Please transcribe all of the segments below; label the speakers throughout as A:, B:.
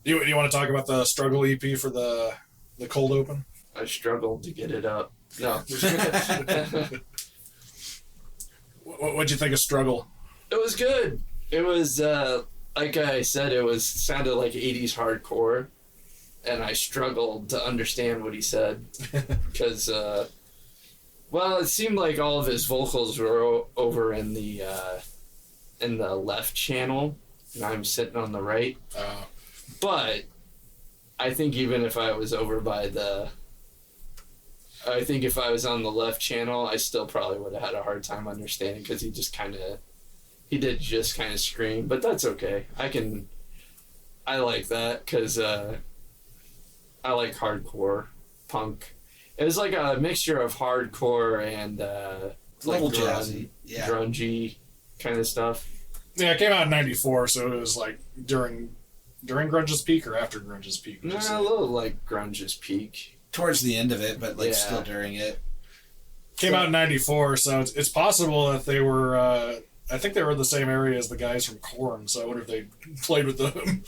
A: Do you want to talk about the Struggle EP for the cold open?
B: I struggled to get it up. No.
A: What'd you think of Struggle?
B: It was good. It was, like I said, sounded like 80s hardcore, and I struggled to understand what he said, because, well, it seemed like all of his vocals were over in the left channel, and I'm sitting on the right. But I think even if I was over by I think if I was on the left channel, I still probably would have had a hard time understanding, because he did just kind of scream, but that's okay. I like that, because I like hardcore punk. It was like a mixture of hardcore and like
C: jazzy,
B: grungy kind of stuff.
A: Yeah, it came out in '94, so it was like during grunge's peak or after grunge's peak.
B: No, a little like grunge's peak.
C: Towards the end of it, but like still during it.
A: Came out in '94, so it's possible that they were. I think they were in the same area as the guys from Korn, so I wonder if they played with them.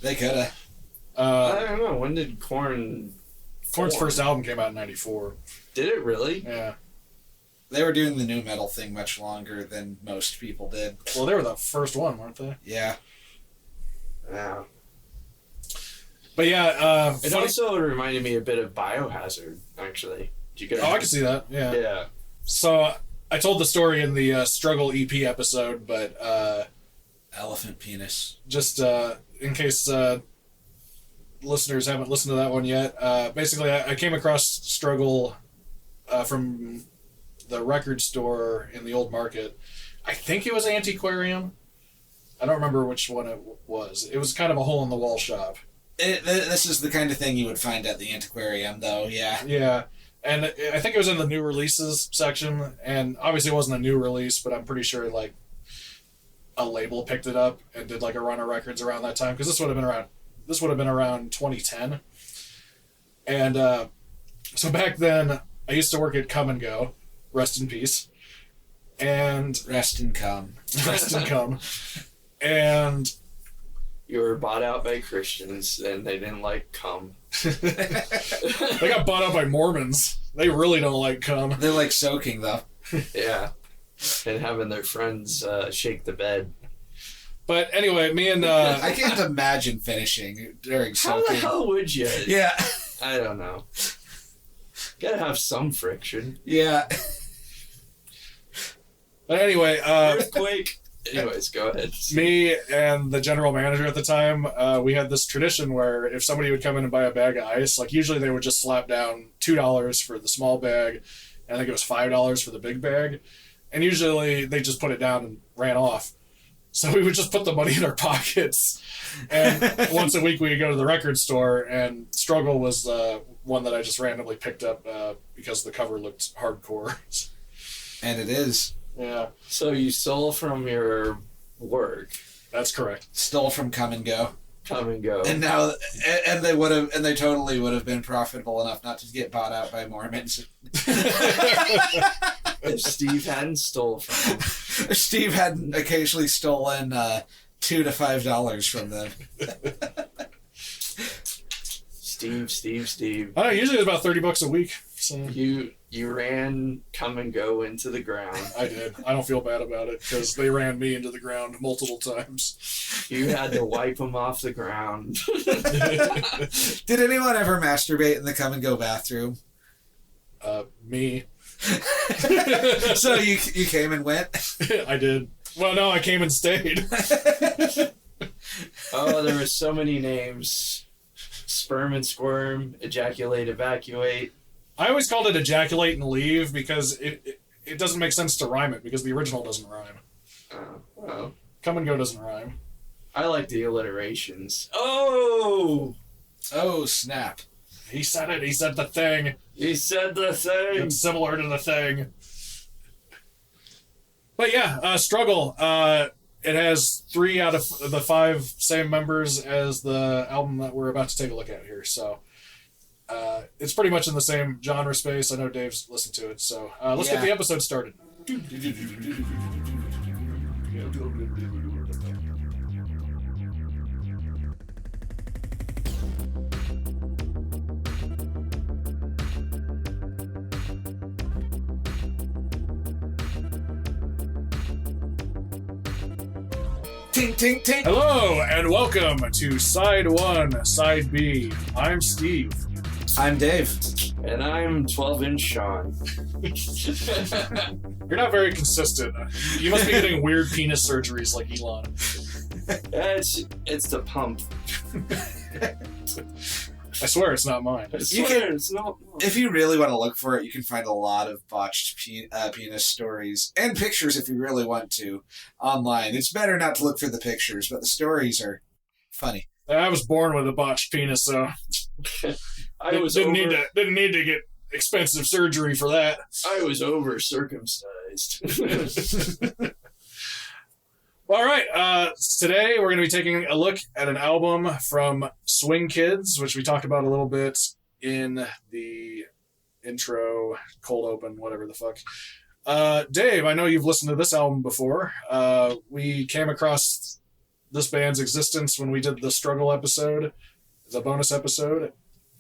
C: They could have.
B: I don't know. When did Korn's
A: first album came out in '94.
B: Did it really?
A: Yeah.
C: They were doing the nu metal thing much longer than most people did.
A: Well, they were the first one, weren't they?
C: Yeah.
B: Yeah.
A: But yeah,
B: it also reminded me a bit of Biohazard, actually.
A: I can see that. Yeah.
B: Yeah.
A: So I told the story in the Struggle EP episode, but
C: Elephant Penis.
A: Just in case listeners haven't listened to that one yet, basically I came across Struggle from the record store in the Old Market. I think it was Antiquarium. I don't remember which one it was. It was kind of a hole-in-the-wall shop.
C: This is the kind of thing you would find at the Antiquarium, though, yeah.
A: Yeah, and I think it was in the new releases section, and obviously it wasn't a new release, but I'm pretty sure, like, a label picked it up and did, like, a run of records around that time, because this would have been around 2010. And so back then, I used to work at Come and Go, rest in peace, and...
C: Rest and come.
A: Rest and come. And...
B: You were bought out by Christians, and they didn't like cum.
A: They got bought out by Mormons. They really don't like cum.
C: They like soaking, though.
B: Yeah. And having their friends shake the bed.
A: But anyway, me and...
C: I can't imagine finishing during soaking.
B: How the hell would you?
C: Yeah.
B: I don't know. Gotta have some friction.
C: Yeah.
A: But anyway...
B: Earthquake. Anyways, go ahead.
A: Me and the general manager at the time, we had this tradition where if somebody would come in and buy a bag of ice, like usually they would just slap down $2 for the small bag, and I think it was $5 for the big bag, and usually they just put it down and ran off. So we would just put the money in our pockets, and once a week we would go to the record store, and Struggle was the one that I just randomly picked up because the cover looked hardcore.
C: And it is.
A: Yeah.
B: So you stole from your work.
A: That's correct.
C: Stole from Come and Go.
B: Come and Go.
C: And now, and they totally would have been profitable enough not to get bought out by Mormons.
B: If Steve hadn't stole from them.
C: If Steve hadn't occasionally stolen $2 to $5 from them.
B: Steve.
A: I don't know, usually it's about $30 a week. So.
B: You ran Come and Go into the ground.
A: I did. I don't feel bad about it because they ran me into the ground multiple times.
B: You had to wipe them off the ground.
C: Did anyone ever masturbate in the Come and Go bathroom?
A: Me.
C: So you came and went?
A: I did. Well, no, I came and stayed.
B: Oh, there were so many names. Sperm and Squirm, Ejaculate, Evacuate.
A: I always called it Ejaculate and Leave because it doesn't make sense to rhyme it because the original doesn't rhyme.
B: Oh, well.
A: Come and Go doesn't rhyme.
B: I like the alliterations. Oh,
C: snap.
A: He said it. He said the thing.
B: He said the thing.
A: It's similar to the thing. But yeah, Struggle. It has 3 out of the 5 same members as the album that we're about to take a look at here. So it's pretty much in the same genre space. I know Dave's listened to it. So let's get the episode started.
C: Tink, tink, tink.
A: Hello, and welcome to Side 1, Side B. I'm Steve.
C: I'm Dave.
B: And I'm 12-inch Sean.
A: You're not very consistent. You must be getting weird penis surgeries like Elon.
B: It's the pump.
A: I swear it's not mine.
B: It's not.
C: If you really want to look for it, you can find a lot of botched penis stories and pictures if you really want to online. It's better not to look for the pictures, but the stories are funny.
A: I was born with a botched penis, so didn't need to get expensive surgery for that.
B: I was over circumcised.
A: All right, today we're going to be taking a look at an album from Swing Kids, which we talked about a little bit in the intro, cold open, whatever the fuck. Dave, I know you've listened to this album before. We came across this band's existence when we did the Struggle episode, the bonus episode,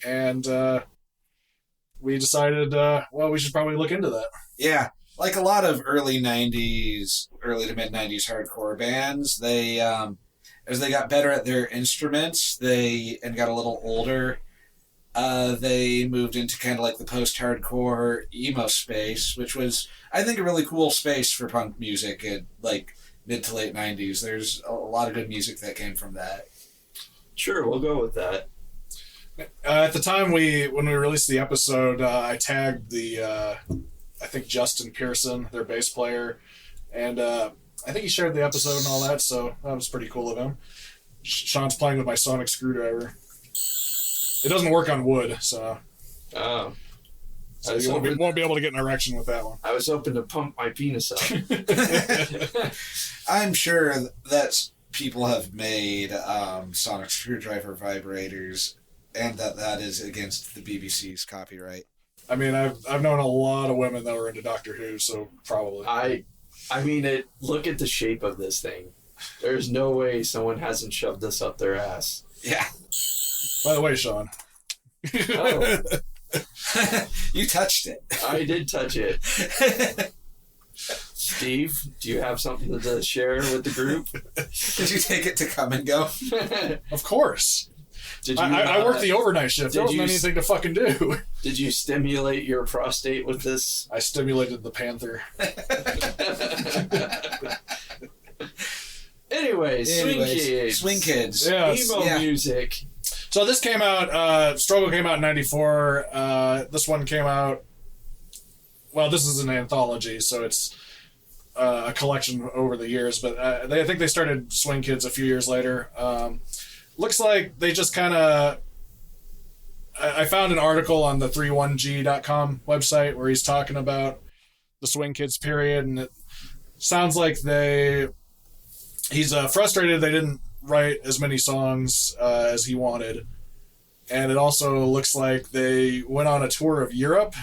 A: and we decided, we should probably look into that.
C: Yeah. Like a lot of early to mid 90s hardcore bands, they, as they got better at their instruments, and got a little older, they moved into kind of like the post-hardcore emo space, which was, I think, a really cool space for punk music in like mid to late 90s. There's a lot of good music that came from that.
B: Sure, we'll go with that.
A: At the time when we released the episode, I tagged the... I think Justin Pearson, their bass player, and I think he shared the episode and all that, so that was pretty cool of him. Sean's playing with my sonic screwdriver. It doesn't work on wood, so
B: Oh.
A: so you won't be able to get an erection with that one.
B: I was hoping to pump my penis up.
C: I'm sure that people have made sonic screwdriver vibrators, and that is against the BBC's copyright.
A: I mean, I've known a lot of women that were into Doctor Who, so probably.
B: I mean, look at the shape of this thing. There's no way someone hasn't shoved this up their ass.
C: Yeah.
A: By the way, Sean.
B: Oh.
C: You touched it.
B: I did touch it. Steve, do you have something to share with the group?
C: Did you take it to come and go?
A: Of course.
B: Did you,
A: I worked the overnight shift. There wasn't anything to fucking do.
B: Did you stimulate your prostate with this?
A: I stimulated the panther.
B: Anyways,
C: Swing Kids.
A: Yeah.
B: Emo music.
A: So this came out, Struggle came out in 94. This one came out, well, this is an anthology, so it's a collection over the years, but I think they started Swing Kids a few years later. Looks like they just kind of... I found an article on the 31g.com website where he's talking about the Swing Kids period, and it sounds like he's frustrated they didn't write as many songs as he wanted. And it also looks like they went on a tour of Europe,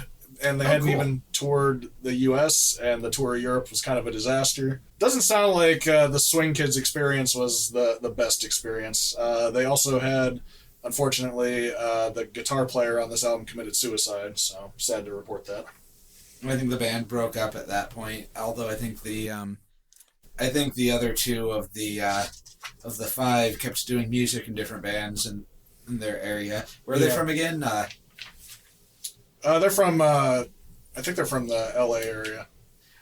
A: and they hadn't even toured the U.S., and the tour of Europe was kind of a disaster. Doesn't sound like the Swing Kids experience was the best experience. They also had, unfortunately, the guitar player on this album committed suicide, so sad to report that.
C: I think the band broke up at that point, although I think the other two of the five kept doing music in different bands in their area. Where are they from again?
A: They're from, I think they're from the LA area.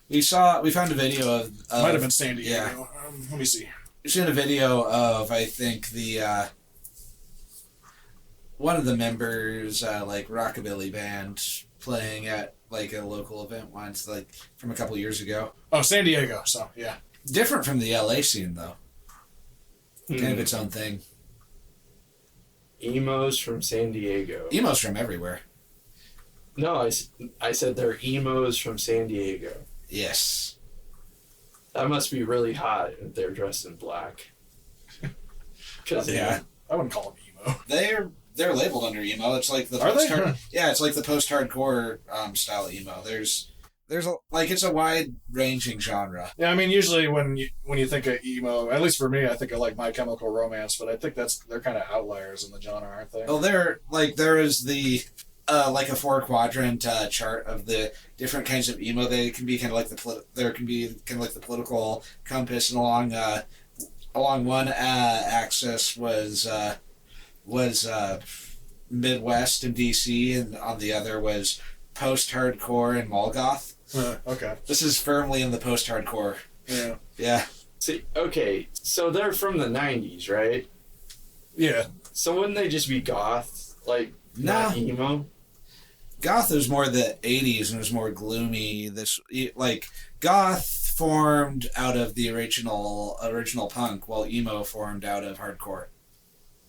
C: We found a video of
A: Might have been San Diego.
C: Yeah.
A: Let me see.
C: We've seen a video of, I think, one of the members, like, rockabilly band playing at, like, a local event once, like, from a couple years ago.
A: Oh, San Diego, so, yeah.
C: Different from the LA scene, though. Kind of its own thing.
B: Emos from San Diego.
C: Emos from everywhere.
B: No, I said they're emos from San Diego.
C: Yes.
B: That must be really hot if they're dressed in black.
C: Yeah.
A: I wouldn't call them emo.
C: They're labeled under emo. It's like the
A: Are they?
C: Yeah, it's like the post-hardcore style emo. There's it's a wide-ranging genre.
A: Yeah, I mean, usually when you think of emo, at least for me, I think of like My Chemical Romance, but I think they're kind of outliers in the genre, aren't they?
C: Well, there is the like a 4-quadrant chart of the different kinds of emo. They can be kind of like the political compass, and along along one axis was Midwest and DC, and on the other was post-hardcore and mall goth.
A: Okay.
C: This is firmly in the post-hardcore.
A: Yeah.
C: Yeah.
B: See, okay, so they're from the 90s, right?
A: Yeah.
B: So wouldn't they just be goth? Like,
C: Nah.
B: not emo?
C: Goth was more the 80s and was more gloomy. Goth formed out of the original punk, while emo formed out of hardcore.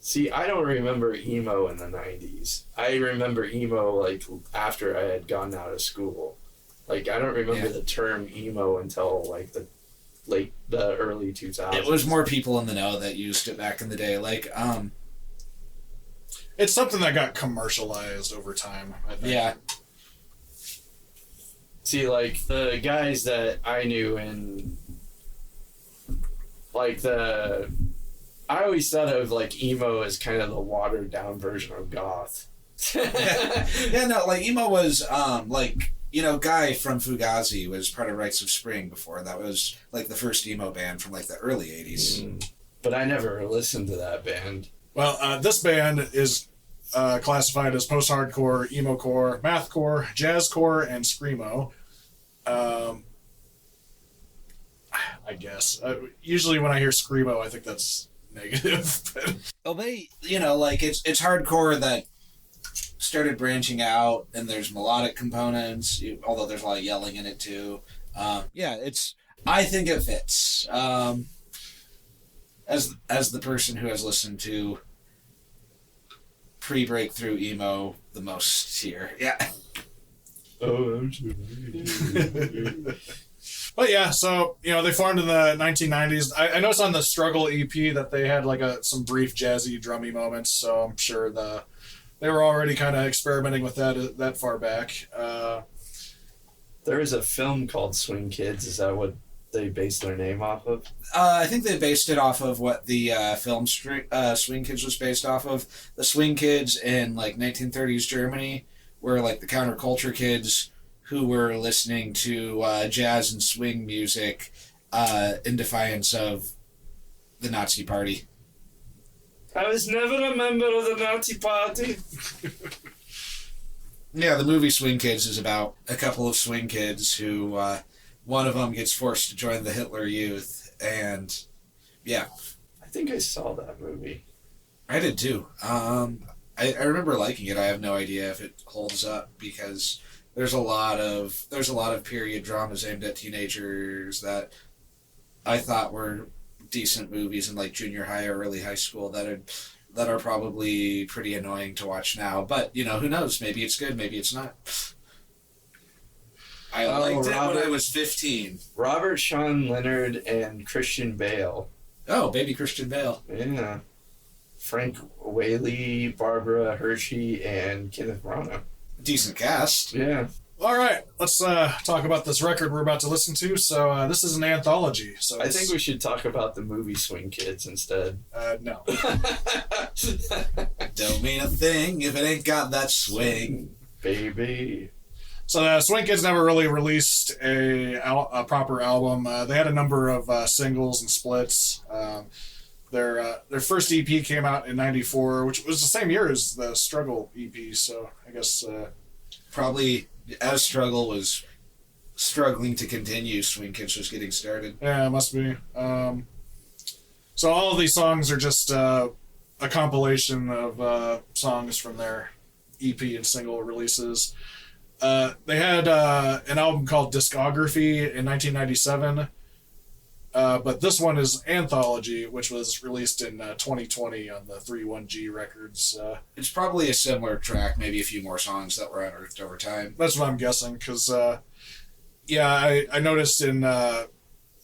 B: See, I don't remember emo in the 90s. I remember emo, like, after I had gotten out of school. Like, I don't remember the term emo until, like, the early 2000s.
C: It was more people in the know that used it back in the day.
A: It's something that got commercialized over time, I think.
C: Yeah.
B: See, like, the guys that I knew in, like, I always thought of, like, emo as kind of the watered-down version of goth.
C: Yeah, no, like, emo was, Guy from Fugazi was part of Rites of Spring before. That was, like, the first emo band from, like, the early 80s.
B: But I never listened to that band.
A: Well, this band is classified as post-hardcore, emo-core, mathcore, jazzcore, and screamo. I guess. Usually when I hear screamo, I think that's negative.
C: Well, it's hardcore that started branching out, and there's melodic components, although there's a lot of yelling in it too. I think it fits. As the person who has listened to pre-breakthrough emo the most here. Yeah.
B: Oh,
A: But yeah, so, they formed in the 1990s. I noticed on the Struggle EP that they had like some brief jazzy drummy moments, so I'm sure they were already kind of experimenting with that far back.
B: There is a film called Swing Kids. Is that what they based their name off of?
C: I think they based it off of what the film Swing Kids was based off of. The Swing Kids in, 1930s Germany were, the counterculture kids who were listening to jazz and swing music in defiance of the Nazi Party.
B: I was never a member of the Nazi Party.
C: Yeah, the movie Swing Kids is about a couple of swing kids who, one of them gets forced to join the Hitler Youth, and, yeah.
B: I think I saw that movie.
C: I did too. I remember liking it. I have no idea if it holds up, because there's a lot of period dramas aimed at teenagers that I thought were decent movies in junior high or early high school that are probably pretty annoying to watch now. But who knows? Maybe it's good. Maybe it's not. I liked it when I was 15.
B: Robert Sean Leonard and Christian Bale.
C: Oh, baby Christian Bale.
B: Yeah. Frank Whaley, Barbara Hershey, and Kenneth Branagh.
C: Decent cast.
B: Yeah.
A: All right, let's talk about this record we're about to listen to. So this is an anthology. So
B: I think we should talk about the movie Swing Kids instead.
A: No.
C: Don't mean a thing if it ain't got that swing,
B: baby.
A: So Swing Kids never really released a proper album. They had a number of singles and splits. Their first EP came out in '94, which was the same year as the Struggle EP. So I guess
C: probably as Struggle was struggling to continue, Swing Kids was getting started.
A: Yeah, it must be. So all of these songs are just a compilation of songs from their EP and single releases. They had an album called Discography in 1997. But this one is Anthology, which was released in 2020 on the 31G Records.
C: It's probably a similar track, maybe a few more songs that were unearthed over time.
A: That's what I'm guessing, because, I noticed in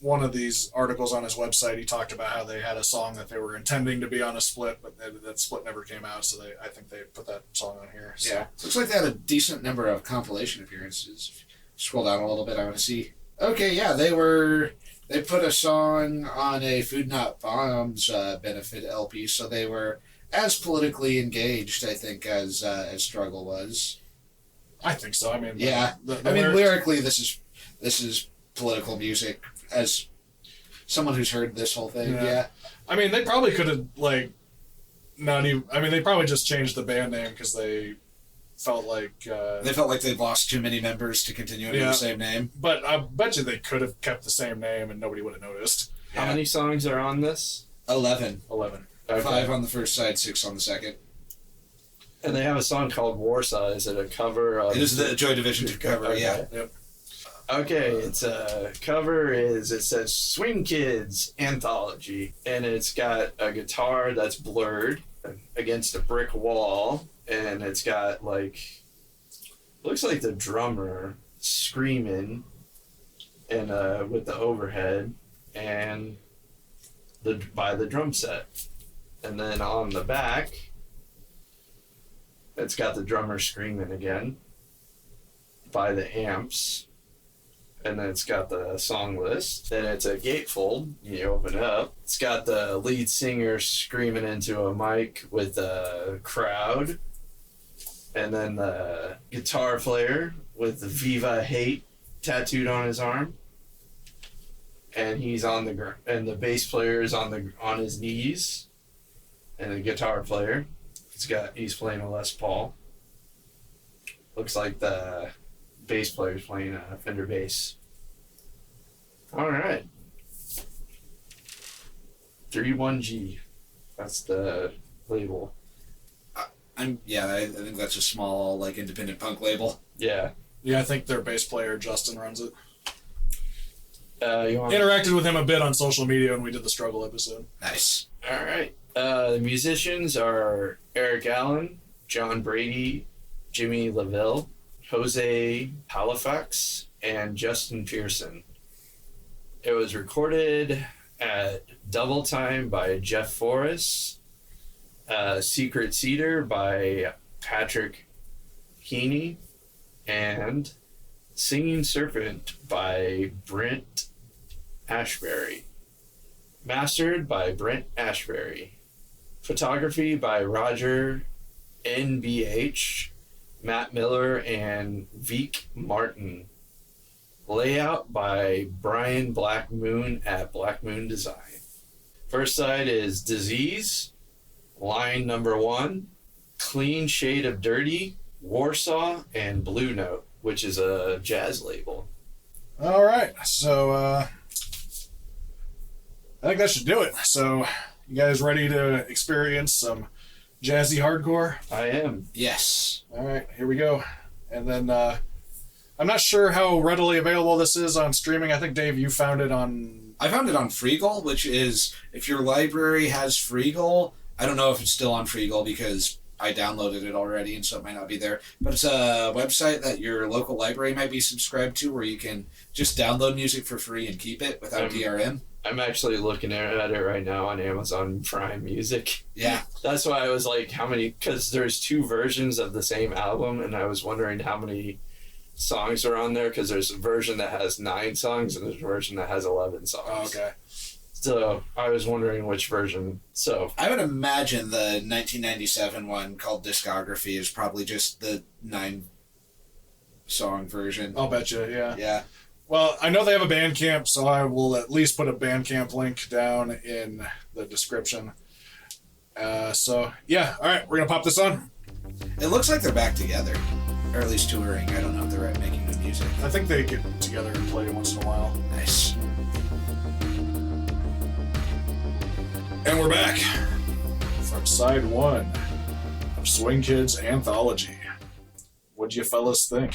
A: one of these articles on his website, he talked about how they had a song that they were intending to be on a split, but that split never came out, so I think they put that song on here. So.
C: Yeah, looks like they had a decent number of compilation appearances. Scroll down a little bit, I want to see. Okay, yeah, They put a song on a Food Not Bombs benefit LP, so they were as politically engaged, I think, as Struggle was.
A: I think so. I mean,
C: yeah. Lyrically, this is political music. As someone who's heard this whole thing.
A: Yeah.
C: Yeah.
A: I mean, they probably could have, like, not even... I mean, they probably just changed the band name because they felt like...
C: They felt like they'd lost too many members to continue under the same name.
A: But I bet you they could have kept the same name and nobody would have noticed.
B: How many songs are on this?
C: 11.
A: 11.
B: Okay.
C: 5 on the first side, 6 on the second.
B: And they have a song called Warsaw. Is it a cover of...
C: It is the Joy Division cover,
B: Okay.
C: yeah.
A: Yep.
B: Okay, it's a cover it says Swing Kids Anthology, and it's got a guitar that's blurred against a brick wall, and it's got like, looks like the drummer screaming and with the overhead and by the drum set. And then on the back, it's got the drummer screaming again by the amps. And then it's got the song list. Then it's a gatefold. You open it up. It's got the lead singer screaming into a mic with a crowd. And then the guitar player with the Viva Hate tattooed on his arm. And he's on the ground. And the bass player is on his knees. And the guitar player, he's playing a Les Paul. Looks like the bass player's playing a Fender bass. All right. 31G. That's the label.
C: I think that's a small, like, independent punk label.
B: Yeah.
A: Yeah, I think their bass player, Justin, runs it.
B: You want...
A: Interacted with him a bit on social media when we did the Struggle episode.
C: Nice.
B: All right. The musicians are Eric Allen, John Brady, Jimmy LaVille, Jose Palafox, and Justin Pearson. It was recorded at Double Time by Jeff Forrest, Secret Cedar by Patrick Heaney, and Singing Serpent by Brent Asbury. Mastered by Brent Asbury. Photography by Roger NBH, Matt Miller, and Veek Martin. Layout by Brian Black Moon at Black Moon Design. First side is Disease, line number 1, Clean Shade of Dirty, Warsaw, and Blue Note, which is a jazz label.
A: All right, so I think that should do it. So, you guys ready to experience some jazzy hardcore?
B: I am.
C: Yes.
A: All right, here we go. And then I'm not sure how readily available this is on streaming. I think, Dave, you found it on...
C: I found it on Freegal, which is, if your library has Freegal, I don't know if it's still on Freegal because I downloaded it already and so it might not be there, but it's a website that your local library might be subscribed to where you can just download music for free and keep it without DRM.
B: I'm actually looking at it right now on Amazon Prime Music.
C: Yeah.
B: That's why I was like, how many... Because there's 2 versions of the same album, and I was wondering how many songs are on there, because there's a version that has 9 songs, and there's a version that has 11 songs.
A: Oh, okay.
B: So I was wondering which version. So
C: I would imagine the 1997 one called Discography is probably just the 9-song version.
A: I'll bet you, yeah.
C: Yeah.
A: Well, I know they have a Bandcamp, so I will at least put a Bandcamp link down in the description. So, yeah. All right, we're going to pop this on.
C: It looks like they're back together. Or at least touring. I don't know if they're making new music.
A: I think they get together and play once in a while.
C: Nice.
A: And we're back from side 1 of Swing Kids Anthology. What'd you fellas think?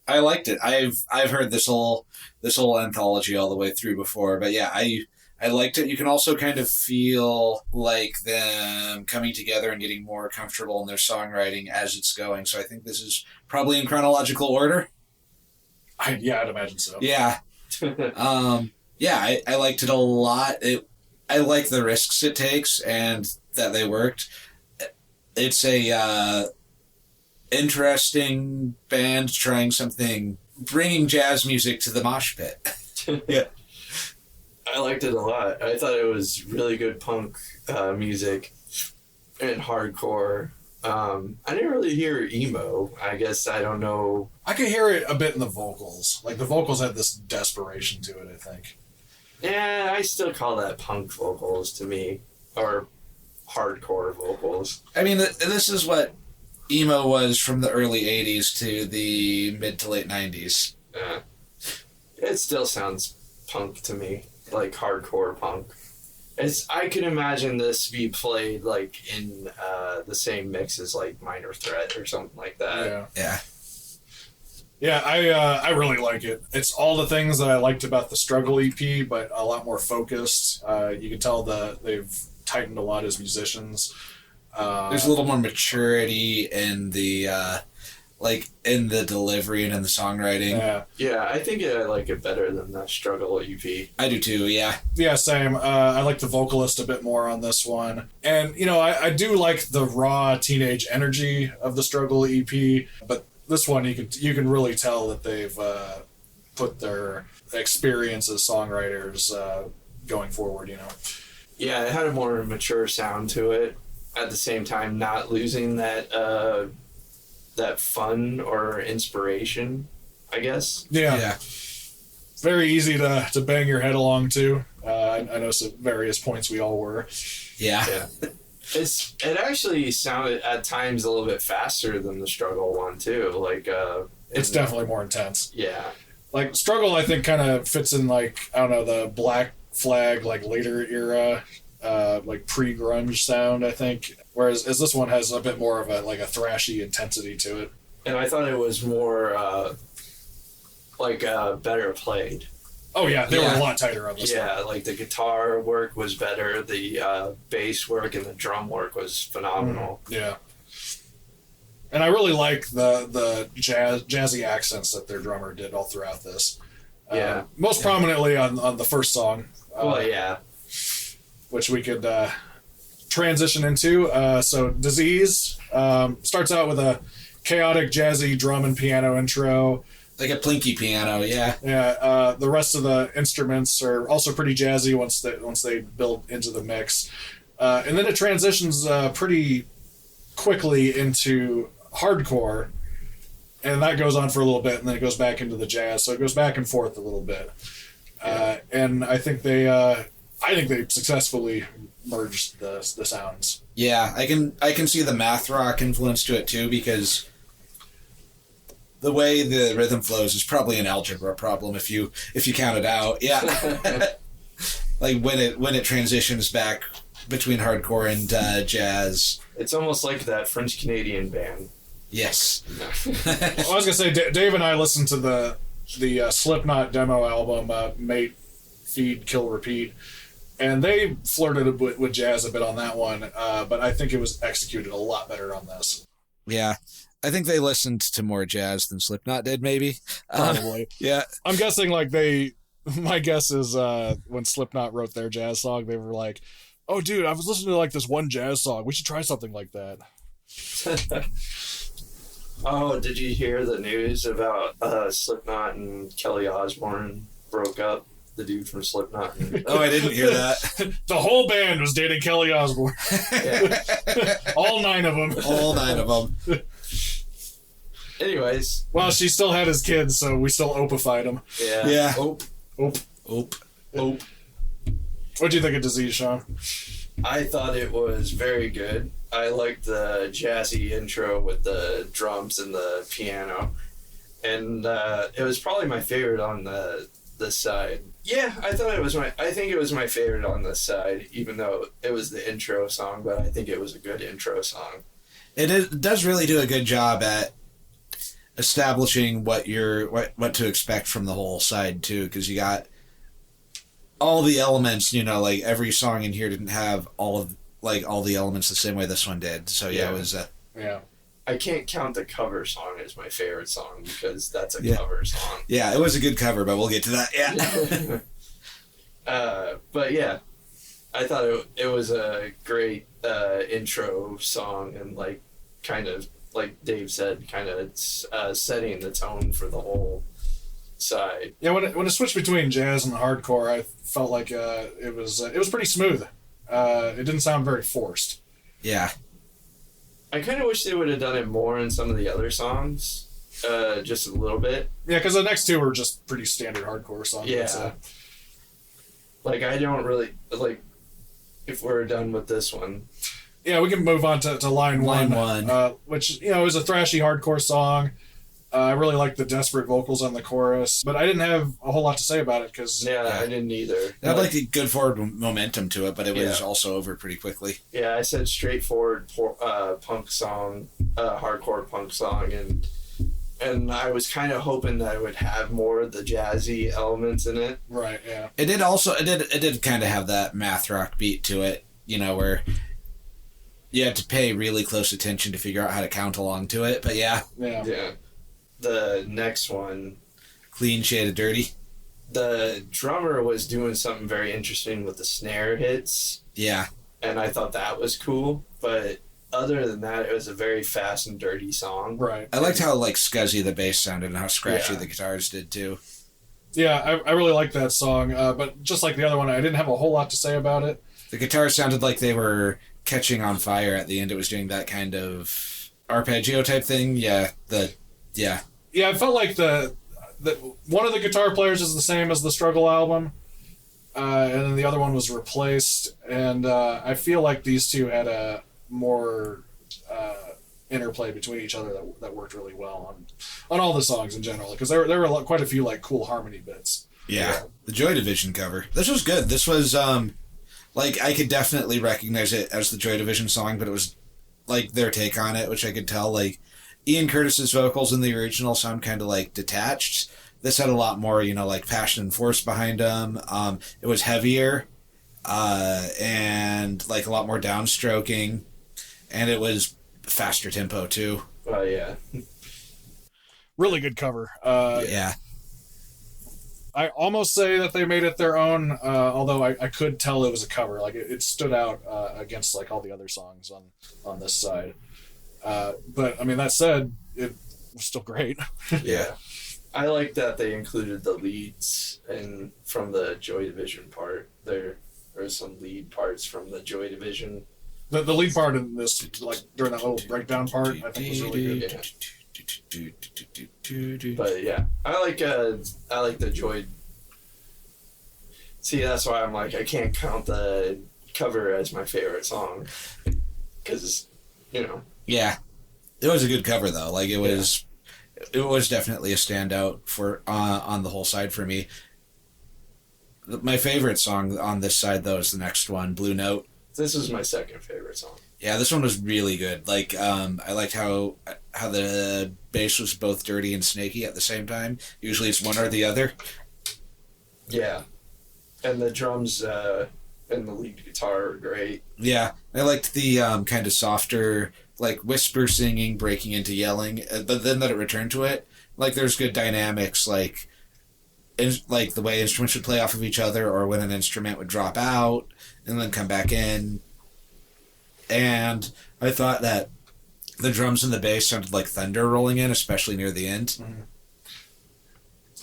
C: I liked it. I've heard this whole anthology all the way through before, but yeah, I liked it. You can also kind of feel like them coming together and getting more comfortable in their songwriting as it's going. So I think this is probably in chronological order.
A: I'd imagine so.
C: Yeah. I liked it a lot. I like the risks it takes and that they worked. It's a interesting band trying something, bringing jazz music to the mosh pit. Yeah.
B: I liked it a lot. I thought it was really good punk music and hardcore. I didn't really hear emo. I guess I don't know.
A: I could hear it a bit in the vocals. Like, the vocals had this desperation to it, I think.
B: Yeah, I still call that punk vocals to me, or hardcore vocals.
C: I mean, this is what emo was from the early 80s to the mid to late 90s.
B: Yeah. It still sounds punk to me, like hardcore punk. I can imagine this be played like in the same mix as like Minor Threat or something like that.
C: Yeah.
A: Yeah, I really like it. It's all the things that I liked about the Struggle EP, but a lot more focused. You can tell they've tightened a lot as musicians.
C: There's a little more maturity in the in the delivery and in the songwriting.
B: Yeah, I think I like it better than the Struggle EP.
C: I do too, yeah.
A: Yeah, same. I like the vocalist a bit more on this one. And, I do like the raw teenage energy of the Struggle EP, but this one you can really tell that they've put their experience as songwriters going forward,
B: Yeah, it had a more mature sound to it. At the same time, not losing that fun or inspiration, I guess.
A: Yeah. Very easy to bang your head along to. I noticed at various points we all were.
C: Yeah.
B: It actually sounded at times a little bit faster than the Struggle one too. Like
A: it's definitely more intense.
B: Yeah.
A: Like Struggle, I think kind of fits in the Black Flag later era. Like pre-grunge sound, I think. Whereas this one has a bit more of a thrashy intensity to it.
B: And I thought it was more better played.
A: Oh yeah, they were a lot tighter on this one.
B: Yeah, like the guitar work was better, the bass work and the drum work was phenomenal.
A: Yeah. And I really like the jazzy accents that their drummer did all throughout this. Most prominently on the first song. Which we could transition into. So Disease starts out with a chaotic jazzy drum and piano intro.
C: Like a plinky piano, yeah.
A: Yeah, the rest of the instruments are also pretty jazzy once they build into the mix. And then it transitions pretty quickly into hardcore, and that goes on for a little bit, and then it goes back into the jazz. So it goes back and forth a little bit. And I think they successfully merged the sounds.
C: Yeah, I can see the math rock influence to it too, because the way the rhythm flows is probably an algebra problem if you count it out. Yeah. Like when it transitions back between hardcore and jazz.
B: It's almost like that French Canadian band.
C: Yes.
A: I was gonna say Dave and I listened to the Slipknot demo album, Mate, Feed, Kill, Repeat. And they flirted with jazz a bit on that one, but I think it was executed a lot better on this.
C: Yeah. I think they listened to more jazz than Slipknot did, maybe.
A: Probably.
C: Yeah.
A: I'm guessing my guess is when Slipknot wrote their jazz song, they were like, oh, dude, I was listening to this one jazz song. We should try something like that.
B: Oh, did you hear the news about Slipknot and Kelly Osbourne broke up? The dude from Slipknot.
C: Oh, I didn't hear that.
A: The whole band was dating Kelly Osbourne. All 9 of them.
C: All 9 of them.
B: Anyways.
A: Well, she still had his kids, so we still opified him.
C: Yeah.
A: Ope.
B: What
A: do you think of Disease, Sean?
B: I thought it was very good. I liked the jazzy intro with the drums and the piano. And it was probably my favorite on this side. Yeah, I think it was my favorite on this side, even though it was the intro song, but I think it was a good intro song.
C: It does really do a good job at establishing what to expect from the whole side too, because you got all the elements, every song in here didn't have all the elements the same way this one did. So it was
B: I can't count the cover song as my favorite song because that's a cover song.
C: Yeah, it was a good cover, but we'll get to that. Yeah.
B: But yeah, I thought it was a great intro song and kind of like Dave said, kind of setting the tone for the whole side.
A: Yeah, when it switched between jazz and hardcore, I felt like it was pretty smooth. It didn't sound very forced.
C: Yeah.
B: I kind of wish they would have done it more in some of the other songs, just a little bit.
A: Yeah, because the next 2 were just pretty standard hardcore songs.
B: Yeah. Like, I don't really, like, if we're done with this one.
A: Yeah, we can move on to line one. Which, you know, is a thrashy hardcore song. I really like the desperate vocals on the chorus, but I didn't have a whole lot to say about it because...
B: Yeah, I didn't either.
C: It had like a good forward momentum to it, but it was also over pretty quickly.
B: Yeah, I said straightforward punk song, hardcore punk song, and I was kind of hoping that it would have more of the jazzy elements in it.
A: Right, yeah.
C: It did kind of have that math rock beat to it, you know, where you had to pay really close attention to figure out how to count along to it, but yeah.
B: The next one,
C: Clean Shade of Dirty.
B: The drummer was doing something very interesting with the snare hits.
C: Yeah.
B: And I thought that was cool, but other than that, it was a very fast and dirty song.
A: Right.
C: I liked how like scuzzy the bass sounded and how scratchy the guitars did too.
A: Yeah, I really liked that song, but just like the other one, I didn't have a whole lot to say about it.
C: The guitars sounded like they were catching on fire at the end. It was doing that kind of arpeggio type thing. Yeah, Yeah, I felt like the one of the guitar players is the same as the Struggle album, and then the other one was replaced. And I feel like these two had a more interplay between each other that worked really well on all the songs in general, because there were quite a few like cool harmony bits. Yeah, the Joy Division cover. This was good. This was like I could definitely recognize it as the Joy Division song, but it was like their take on it, which I could tell like. Ian Curtis's vocals in the original sound kind of like detached. This had a lot more, you know, like passion and force behind them. It was heavier and like a lot more downstroking, and it was faster tempo too.
B: Oh yeah,
A: really good cover.
C: Yeah,
A: I almost say that they made it their own, although I could tell it was a cover. Like it stood out against like all the other songs on this side. But I mean, that said, it was still great.
B: Yeah. I like that they included the leads and from the Joy Division part. There are some lead parts from the Joy Division.
A: The lead part in this, like during that little breakdown part, I think was really good.
B: Yeah. But yeah, I like the Joy. See, that's why I'm like I can't count the cover as my favorite song because you know.
C: Yeah, it was a good cover though. Like it was definitely a standout for on the whole side for me. My favorite song on this side though is the next one, Blue Note.
B: This is my second favorite song.
C: Yeah, this one was really good. Like I liked how the bass was both dirty and snaky at the same time. Usually it's one or the other.
B: Yeah, and the drums and the lead guitar are great.
C: Yeah, I liked the kind of softer. Like whisper singing breaking into yelling, but then that it returned to it. Like there's good dynamics, like like the way instruments would play off of each other, or when an instrument would drop out and then come back in. And I thought that the drums and the bass sounded like thunder rolling in, especially near the end.
A: Mm-hmm.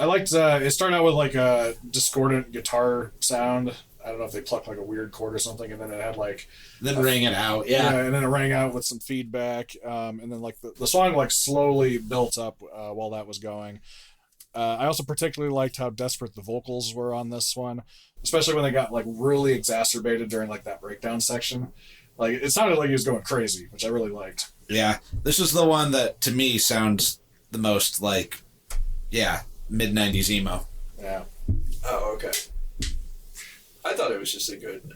A: I liked it started out with like a discordant guitar sound. I don't know if they plucked like a weird chord or something, and then it had like...
C: Then rang it out, yeah.
A: And then it rang out with some feedback, and then like the song like slowly built up while that was going. I also particularly liked how desperate the vocals were on this one, especially when they got like really exacerbated during like that breakdown section. Like it sounded like he was going crazy, which I really liked.
C: Yeah, this is the one that to me sounds the most like, mid-90s emo.
A: Yeah.
B: Oh, okay. I thought it was just a good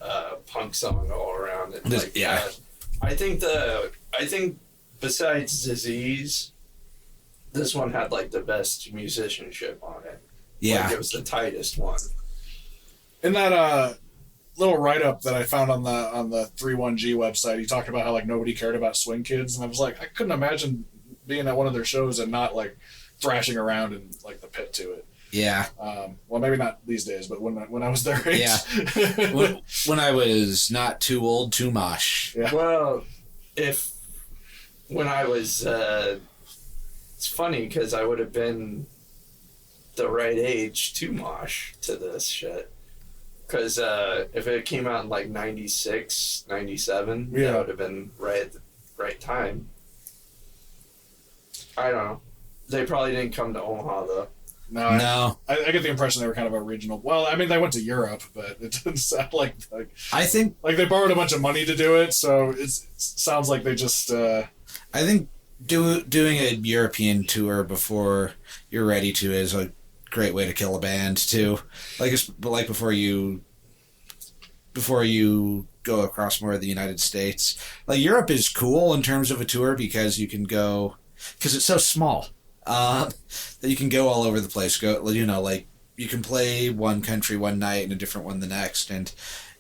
B: punk song all around. And like, I think besides Disease, this one had like the best musicianship on it.
C: Yeah,
B: like, it was the tightest one.
A: In that little write-up that I found on the 31G website, he talked about how like nobody cared about Swing Kids, and I was like, I couldn't imagine being at one of their shows and not like thrashing around in like the pit to it.
C: Yeah.
A: Well, maybe not these days, but when I was their age.
C: Yeah. when I was not too old to mosh.
A: Yeah.
B: Well, when I was, it's funny because I would have been the right age to mosh to this shit. Because if it came out in like 96, 97, that would have been right at the right time. I don't know. They probably didn't come to Omaha though.
A: No,
C: No.
A: I get the impression they were kind of a regional. Well, I mean, they went to Europe, but it didn't sound like
C: I think
A: they borrowed a bunch of money to do it. So it sounds like they just.
C: I think doing a European tour before you're ready to is a great way to kill a band too. Like before you go across more of the United States. Like Europe is cool in terms of a tour because you can go because it's so small that you can go all over the place. Go, like you can play one country one night and a different one the next, and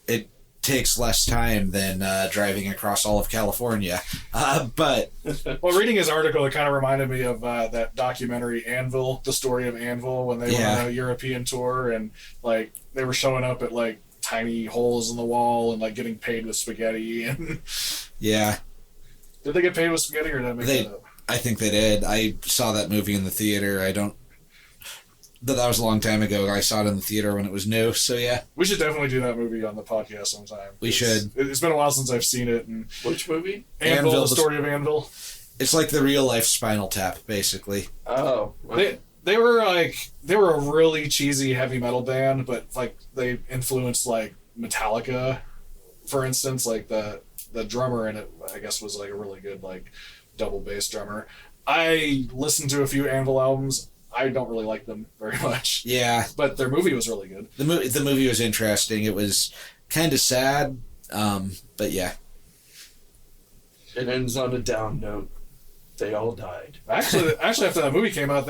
C: it takes less time than driving across all of California. But
A: well, reading his article, it kind of reminded me of that documentary Anvil, the story of Anvil, when they went on a European tour and like they were showing up at like tiny holes in the wall and like getting paid with spaghetti. And
C: yeah,
A: did they get paid with spaghetti or did I make that up?
C: I think they did. I saw that movie in the theater. That was a long time ago. I saw it in the theater when it was new. So yeah,
A: we should definitely do that movie on the podcast sometime.
C: We should.
A: It's been a while since I've seen it. And
B: which movie?
A: Anvil, the story of Anvil.
C: It's like the real life Spinal Tap, basically.
B: Oh, okay.
A: They were a really cheesy heavy metal band, but like they influenced like Metallica, for instance. Like the drummer in it, I guess, was like a really good like double bass drummer. I listened to a few Anvil albums. I don't really like them very much.
C: Yeah,
A: but their movie was really good.
C: The movie was interesting. It was kind of sad, but yeah.
B: It ends on a down note. They all died.
A: Actually, after that movie came out,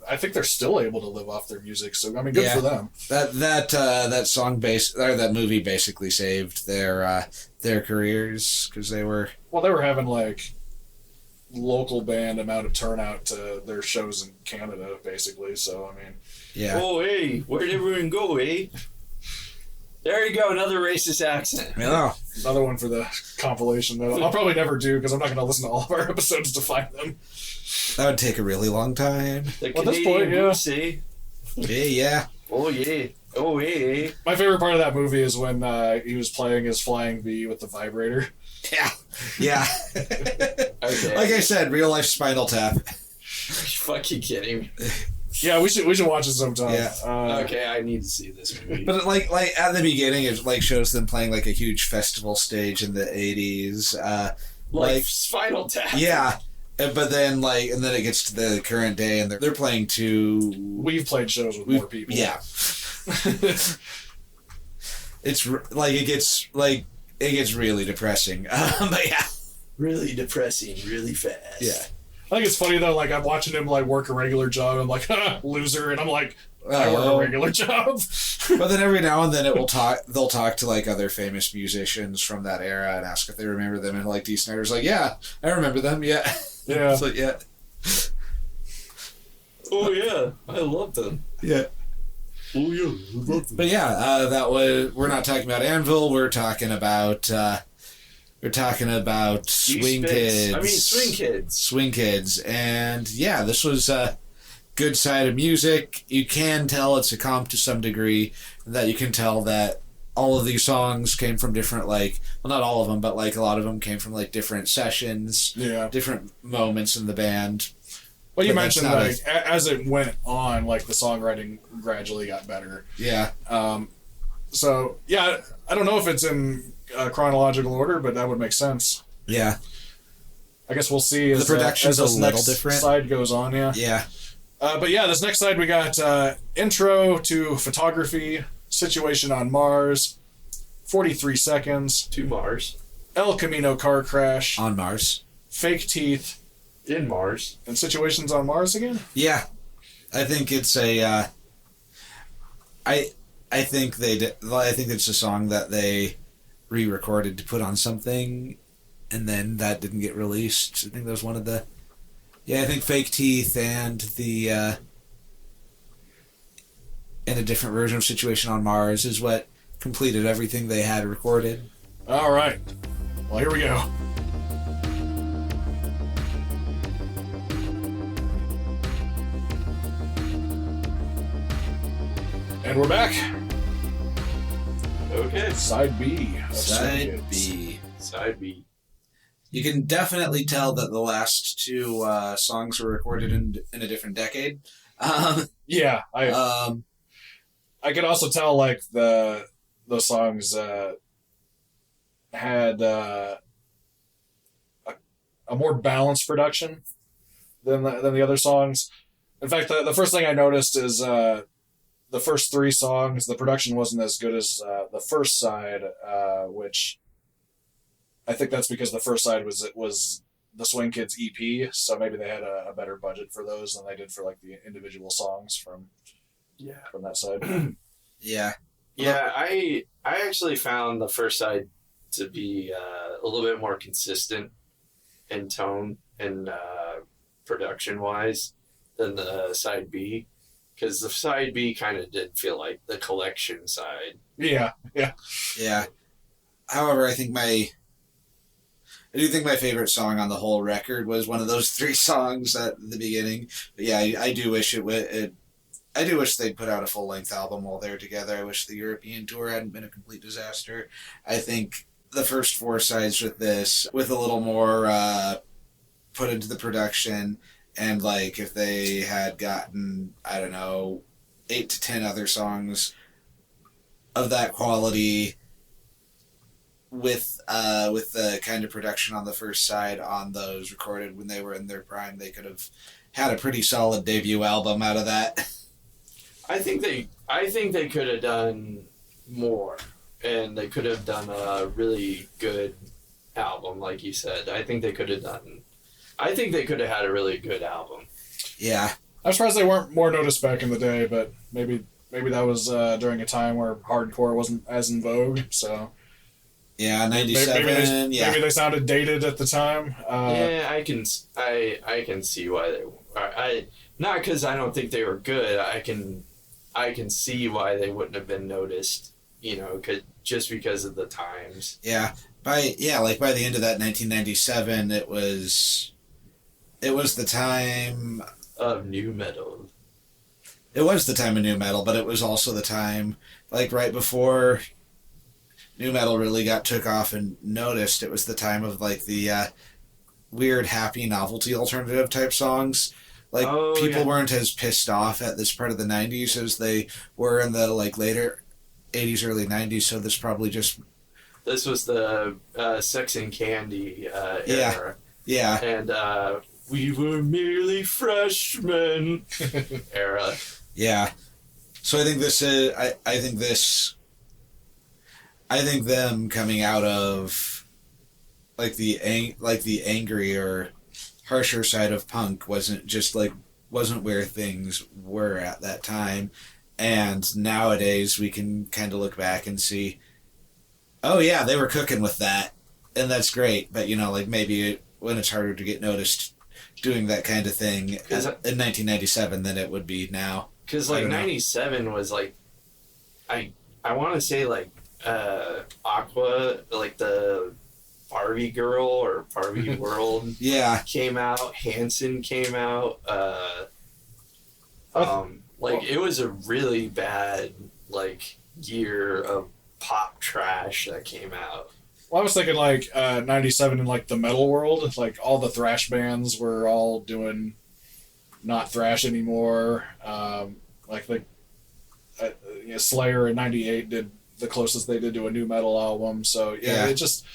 A: I think they're still able to live off their music. So I mean, good for them.
C: That song that movie basically saved their careers because they were
A: having like local band amount of turnout to their shows in Canada, basically. So I mean,
C: yeah.
B: Oh hey, where'd everyone go, eh? There you go, another racist accent.
C: Yeah.
A: Another one for the compilation that I'll probably never do because I'm not going to listen to all of our episodes to find them.
C: That would take a really long time.
B: The Canadian Goosey.
C: Yeah.
B: Oh yeah. Oh yeah.
A: My favorite part of that movie is when he was playing his flying bee with the vibrator.
C: Yeah.
B: Okay.
C: Like I said, real life Spinal Tap.
B: Are you fucking kidding me?
A: Yeah, we should watch it sometime.
C: Yeah.
B: Okay, I need to see this movie.
C: But like at the beginning, it like shows them playing like a huge festival stage in the 80s.
B: Like Spinal Tap.
C: Yeah. But then and then it gets to the current day and they're playing to.
A: We've played shows with more people.
C: Yeah. It's like it gets really depressing. But yeah.
B: Really depressing, really fast.
C: Yeah.
A: I think it's funny though, like I'm watching him like work a regular job, I'm like, loser, and I'm like, I work a regular job.
C: But then every now and then they'll talk to like other famous musicians from that era and ask if they remember them, and like Dee Snider's like, yeah, I remember them, yeah.
A: Yeah.
C: It's like, yeah.
B: Oh yeah, I love them.
C: Yeah.
B: Oh yeah, I love them.
C: But yeah, we're not talking about Anvil, we're talking about Swing Kids.
B: I mean, Swing Kids.
C: Swing Kids. And yeah, this was a good side of music. You can tell it's a comp to some degree, that you can tell that all of these songs came from different, not all of them, but a lot of them came from different sessions, different moments in the band.
A: Well, you mentioned as it went on, the songwriting gradually got better.
C: Yeah.
A: So yeah, I don't know if it's in chronological order, but that would make sense.
C: Yeah.
A: I guess we'll see as
C: the production's
A: as this
C: a little
A: next
C: different.
A: Side goes on. Yeah.
C: Yeah.
A: But yeah, this next side we got intro to photography, situation on Mars, 43 seconds
B: to Mars,
A: El Camino Car Crash
C: on Mars,
A: Fake Teeth
B: in Mars,
A: and situations on Mars again.
C: Yeah, I think it's a. I think they did. I think it's a song that they re-recorded to put on something, and then that didn't get released. I think that was one of the. Yeah, I think Fake Teeth and the. And a different version of Situation on Mars is what completed everything they had recorded.
A: All right. Well, here we go. And we're back.
B: Okay.
A: Side B.
C: Side B.
B: Side B.
C: You can definitely tell that the last two songs were recorded in a different decade.
A: Yeah,
C: Um,
A: I could also tell like the songs had a more balanced production than the other songs. In fact, the first thing I noticed is the first three songs, the production wasn't as good as the first side, which I think that's because the first side was the Swing Kids EP, so maybe they had a better budget for those than they did for like the individual songs from that side.
C: yeah.
B: Yeah, I actually found the first side to be a little bit more consistent in tone and production wise than the side B, because the side B kind of did feel like the collection side.
A: Yeah.
C: However, I do think my favorite song on the whole record was one of those three songs at the beginning. But yeah, I do wish I do wish they'd put out a full-length album while they're together. I wish the European tour hadn't been a complete disaster. I think the first four sides with this, with a little more put into the production, and like if they had gotten, I don't know, 8 to 10 other songs of that quality with the kind of production on the first side on those recorded when they were in their prime, they could have had a pretty solid debut album out of that.
B: I think they could have done more, and they could have done a really good album, like you said. I think they could have had a really good album.
C: Yeah.
A: I'm surprised they weren't more noticed back in the day, but maybe that was during a time where hardcore wasn't as in vogue, so...
C: Yeah, 97,
A: maybe they sounded dated at the time.
B: Yeah, I can see why they... not because I don't think they were good. I can see why they wouldn't have been noticed, just because of the times.
C: Yeah. By the end of that 1997, it was the time
B: of new metal.
C: It was the time of new metal, but it was also the time, like right before new metal really took off and noticed. It was the time of like the weird, happy, novelty alternative type songs. Like people weren't as pissed off at this part of the 90s as they were in the like later 80s, early 90s. So this
B: was the Sex and Candy era.
C: Yeah.
B: And we were merely freshmen era. Yeah.
C: So I think this is I think them coming out of like the angry or harsher side of punk wasn't where things were at that time, and nowadays we can kind of look back and see, oh yeah, they were cooking with that, and that's great. But maybe when it's harder to get noticed doing that kind of thing in 1997 than it would be now.
B: Because 97 was like, I want to say like Aqua, like the Barbie Girl or Barbie World came out, Hanson came out, it was a really bad year of pop trash that came out.
A: Well, I was thinking 97 in the metal world, like all the thrash bands were all doing not thrash anymore. Slayer in 98 did the closest they did to a new metal album. So it just,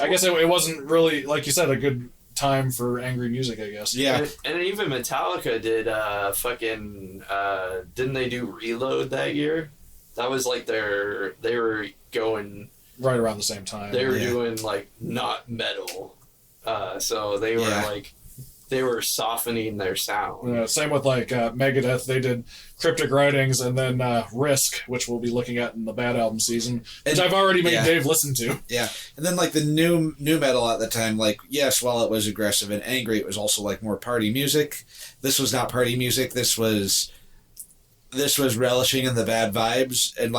A: I guess it wasn't really, like you said, a good time for angry music, I guess.
C: Yeah.
B: And even Metallica did didn't they do Reload that year? That was they were going
A: right around the same time.
B: They were doing not metal. So they were they were softening their sound.
A: Yeah, same with Megadeth. They did Cryptic Writings and then Risk, which we'll be looking at in the Bad Album season, which I've already made Dave listen to.
C: Yeah, and then the new metal at the time, yes, while it was aggressive and angry, it was also more party music. This was not party music. This was relishing in the bad vibes, and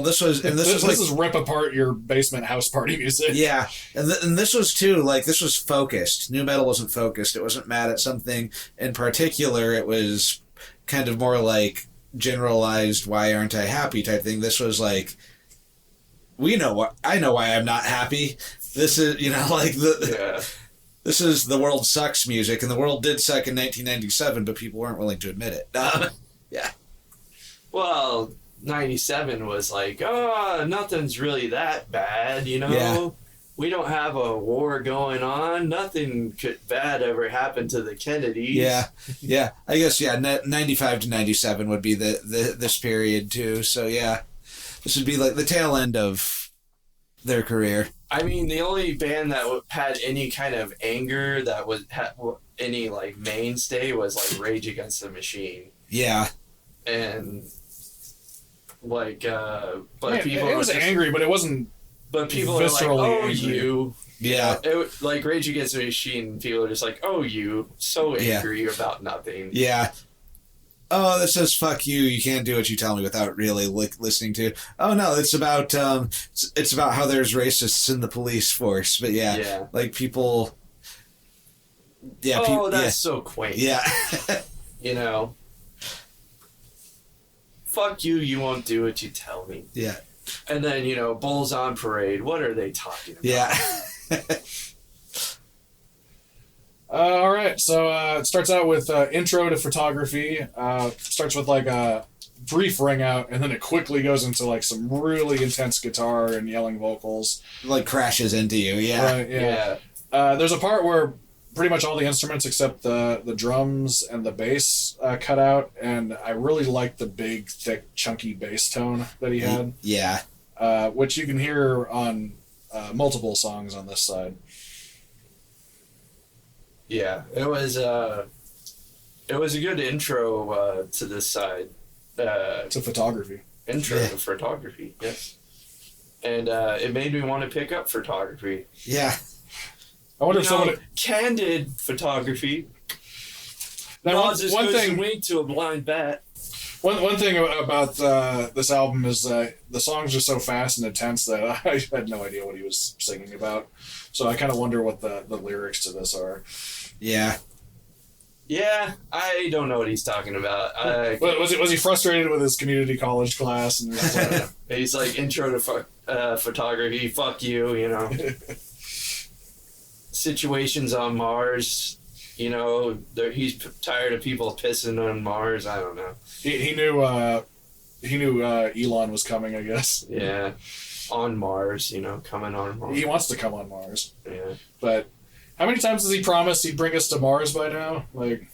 C: this is
A: rip apart your basement house party music.
C: Yeah, and this was too this was focused. New metal wasn't focused. It wasn't mad at something in particular. It was kind of more generalized "why aren't I happy" type thing. This was I know why I'm not happy. This is this is the world sucks music, and the world did suck in 1997, but people weren't willing to admit it. Yeah.
B: Well, 97 was like, oh, nothing's really that bad, you know?
C: Yeah.
B: We don't have a war going on. Nothing bad ever happened to the Kennedys.
C: Yeah. I guess, 95 to 97 would be this period, too. So, yeah. This would be like the tail end of their career.
B: I mean, the only band that had any kind of anger that had any, like, mainstay was, like, Rage Against the Machine.
C: Yeah.
B: And, like, but people...
A: It was angry, but it wasn't...
B: But people are like, oh, angry. You.
C: Yeah.
B: Like Rage Against the Machine, people are just like, oh, you. So angry about nothing.
C: Yeah. Oh, that says fuck you. You can't do what you tell me without really listening to. Oh no, it's about it's about how there's racists in the police force. But yeah. Like people. Yeah.
B: That's so quaint.
C: Yeah.
B: You know. Fuck you. You won't do what you tell me.
C: Yeah.
B: And then, you know, Bulls on Parade. What are they talking about?
C: Yeah.
A: All right. So it starts out with intro to photography. Starts with like a brief ring out, and then it quickly goes into like some really intense guitar and yelling vocals.
C: Like crashes into you. Yeah.
A: Right, yeah. There's a part where pretty much all the instruments except the drums and the bass cut out, and I really liked the big, thick, chunky bass tone that he had.
C: Yeah.
A: Which you can hear on multiple songs on this side.
B: Yeah, it was a good intro to this side.
A: To photography.
B: Intro to photography, yes. And it made me want to pick up photography.
C: Yeah.
A: I wonder if someone...
B: Candid photography.
A: Now,
B: one thing... wink to a blind bat.
A: One thing about this album is the songs are so fast and intense that I had no idea what he was singing about. So I kind of wonder what the lyrics to this are.
C: Yeah.
B: Yeah, I don't know what he's talking about.
A: Was he frustrated with his community college class? And
B: he's like, intro to photography, fuck you, you know. Situations on Mars, you know, he's tired of people pissing on Mars. I don't know.
A: He knew Elon was coming, I guess.
B: Yeah, on Mars, you know, coming on Mars.
A: He wants to come on Mars.
B: Yeah,
A: but how many times has he promised he'd bring us to Mars by now? Like,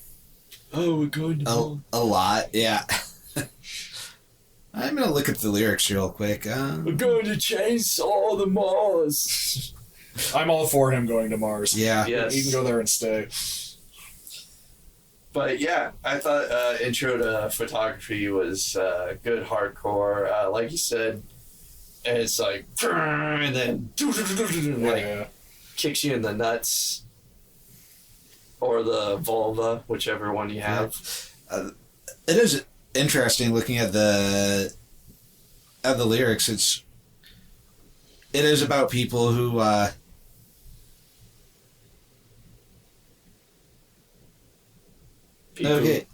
B: oh, we're going to Mars.
C: A lot, yeah. I'm gonna look at the lyrics real quick.
B: We're going to chainsaw the Mars.
A: I'm all for him going to Mars.
C: Yeah.
B: Yes.
A: He can go there and stay.
B: But yeah, I thought intro to photography was good hardcore. Like you said, it's like, and then kicks you in the nuts or the vulva, whichever one you have.
C: It is interesting looking at the lyrics. It is about people who okay.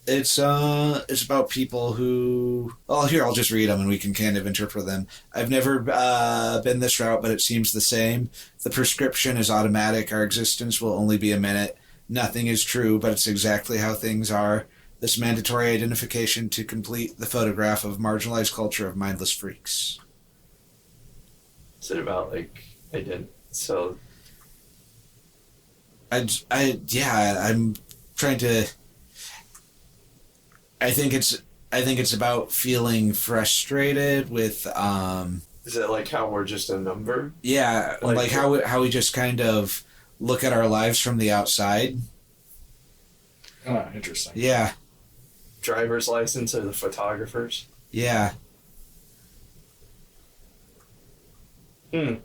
C: It's about people who... Well, here, I'll just read them and we can kind of interpret them. I've never been this route, but it seems the same. The prescription is automatic. Our existence will only be a minute. Nothing is true, but it's exactly how things are. This mandatory identification to complete the photograph of marginalized culture of mindless freaks.
B: Is it about, like, I did, so...
C: I'm trying to... I think it's about feeling frustrated with
B: Is it like how we're just a number?
C: Yeah, like how we just kind of look at our lives from the outside.
A: Oh, interesting.
C: Yeah.
B: Driver's license of the photographers.
C: Yeah.
B: Anyways,